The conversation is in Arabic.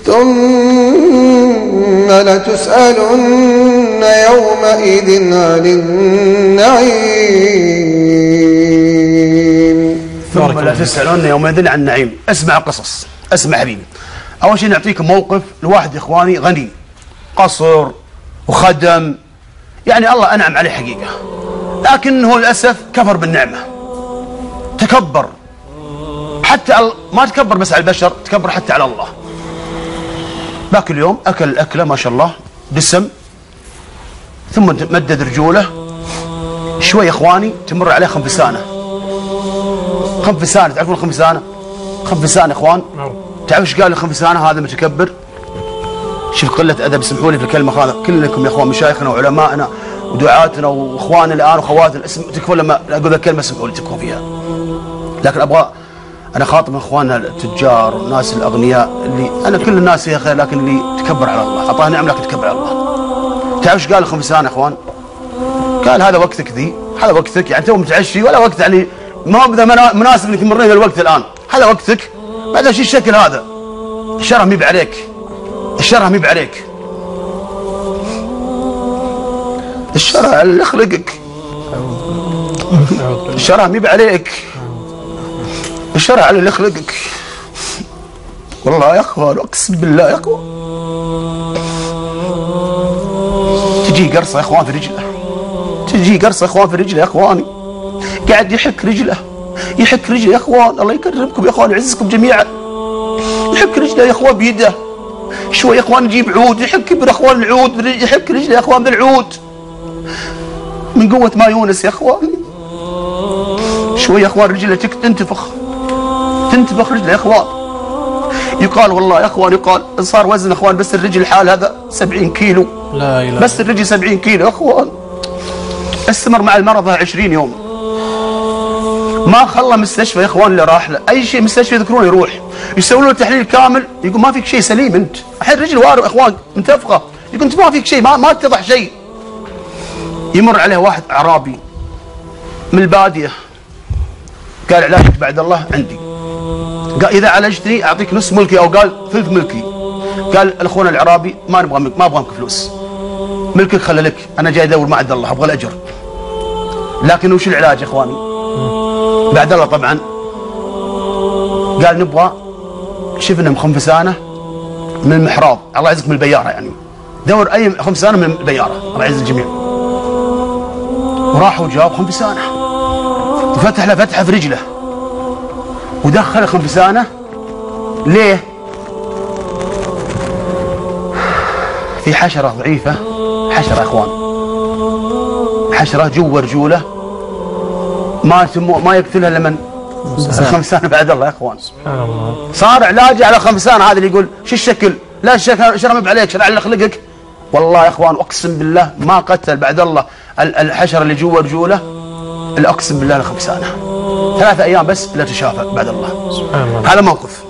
ثم لتسألن يومئذ عن النعيم. ثم لتسألن يومئذ عن النعيم. اسمع قصص، اسمع حبيبي. أول شيء نعطيكم موقف لواحد يا إخواني غني، قصر وخدم، يعني الله أنعم عليه حقيقة، لكنه للأسف كفر بالنعمة، تكبر، حتى ما تكبر بس على البشر، تكبر حتى على الله. ذاك اليوم أكل الأكلة ما شاء الله دسم، ثم مدد رجوله شوي يا إخواني تمر عليه خنفسانة. خنفسانة، تعرفون الخنفسانة؟ خنفسانة يا إخوان، تعرفوا ايش قال الخنفسانة هذا متكبر؟ شوف قلة أدب، اسمحوا لي في الكلمة هذا، كلكم يا إخوان مشايخنا وعلمائنا ودعاتنا وإخواننا الآن وخواتنا، تكفون لما أقول الكلمة اسمحوا لي تكفون فيها. لكن أبغى أنا خاطب إخواننا التجار والناس الأغنياء، اللي أنا كل الناس فيها خير، لكن اللي تكبر على الله، أعطاه نعم لكن تكبر على الله. تعرف ايش قال الخنفسانة يا إخوان؟ قال هذا وقتك ذي، هذا وقتك، يعني تو متعشي ولا وقت، يعني ما هو مناسب انك تمرين الوقت الآن، هذا وقتك، بعد شو الشكل هذا؟ الشرع مي بعليك، الشرع مي بعليك، الشرع اللي يخلقك، الشرع مي بعليك، الشرع اللي يخلقك. والله يا اخوان اقسم بالله يا اخوان تجي قرصه يا اخوان في رجله، تجي قرصه يا اخوان في رجله يا اخواني، قاعد يحك رجله، يحك رجله يا اخوان، الله يكرمكم يا اخوان ويعزكم جميعا، يحك رجله يا اخوان بيده، شوي يا اخوان يجيب عود يحك يا اخوان العود، يحك رجله يا اخوان بالعود من قوة ما يونس يا اخوان، شوي يا اخوان رجله تنتفخ رجله يا اخوان. يقال والله يا اخوان، يقال صار وزن اخوان بس الرجل الحال هذا 70 كيلو، لا إله، بس الرجل 70 كيلو يا اخوان. استمر مع المرض 20 يوم، ما خلى مستشفى يا اخوان اللي راح له، اي شيء مستشفى يذكرون يروح، يسوون له تحليل كامل، يقول ما فيك شيء سليم انت، الحين رجل وارم يا اخوان منتفخه، يقول انت ما فيك شيء، ما اتضح شيء. يمر عليه واحد اعرابي من الباديه، قال علاجك بعد الله عندي، قال اذا عالجتني اعطيك نص ملكي او قال ثلث ملكي. قال الاخوان الاعرابي ما نبغى منك، ما ابغى منك فلوس، ملكك خلى لك، انا جاي ادور ما عند الله، ابغى الاجر. لكن وش العلاج يا اخواني؟ بعد الله طبعا قال نبغى، شفنا خنفسانه من المحراض، الله يعزك من البياره، يعني دور اي خنفسانه من البياره، الله يعز الجميع. وراح وجاب خنفسانه وفتح له فتحه في رجله ودخل الخنفسانه. ليه؟ في حشره ضعيفه، حشره يا اخوان، حشره جوا رجوله ما يقتلها الا من الخنفسانه بعد الله يا اخوان. سبحان الله. صار علاجه على الخنفسانه هذا اللي يقول شو الشكل؟ لا الشرع ما بعليك، شرع اللي خلقك. والله يا اخوان اقسم بالله ما قتل بعد الله الحشره اللي جوا رجوله الا اقسم بالله الخنفسانه. 3 أيام بس لا تشافى بعد الله. سبحان الله. هذا موقف.